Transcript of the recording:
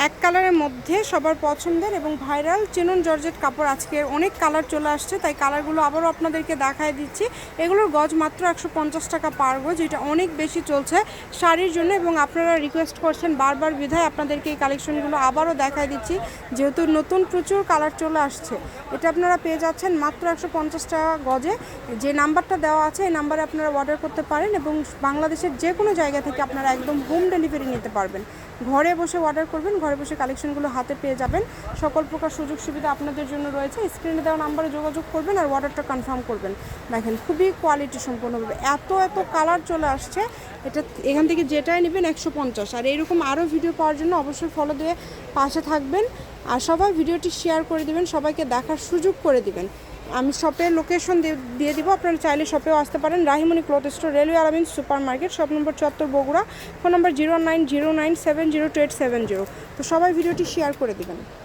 এক কালারের মধ্যে সবার পছন্দের এবং ভাইরাল চিনন জর্জেট কাপড়। আজকে অনেক কালার চলে আসছে, তাই কালারগুলো আবারও আপনাদেরকে দেখায় দিচ্ছি। এগুলোর গজ মাত্র 150 টাকা পার গজ। এটা অনেক বেশি চলছে শাড়ির জন্য এবং আপনারা রিকোয়েস্ট করছেন বারবার, বিধায় আপনাদেরকে এই কালেকশনগুলো আবারও দেখায় দিচ্ছি। যেহেতু নতুন প্রচুর কালার চলে আসছে, এটা আপনারা পেয়ে যাচ্ছেন মাত্র 150 টাকা গজে। যে নাম্বারটা দেওয়া আছে এই নাম্বারে আপনারা অর্ডার করতে পারেন এবং বাংলাদেশের যে কোনো জায়গা থেকে আপনারা একদম হোম ডেলিভারি নিতে পারবেন। ঘরে বসে অর্ডার করবেন, ঘরে বসে কালেকশনগুলো হাতে পেয়ে যাবেন। সকল প্রকার সুযোগ সুবিধা আপনাদের জন্য রয়েছে। স্ক্রিনে দেওয়া নাম্বারে যোগাযোগ করবেন আর অর্ডারটা কনফার্ম করবেন। দেখেন খুবই কোয়ালিটি সম্পন্নভাবে এত কালার চলে আসছে। এটা এখান থেকে যেটাই নেবেন 150। আর এইরকম আরও ভিডিও পাওয়ার জন্য অবশ্যই ফলো দিয়ে পাশে থাকবেন আর সবাই ভিডিওটি শেয়ার করে দিবেন, সবাইকে দেখার সুযোগ করে দিবেন। আমি শপের লোকেশন দিয়ে দিব, আপনারা চাইলে শপেও আসতে পারেন। রাহিমণি ক্লথ স্টোর, রেলওয়ে আলামিন super market, shop number 74 Bogura, phone নম্বর 0909702870। তো সবাই ভিডিওটি শেয়ার করে দিবেন।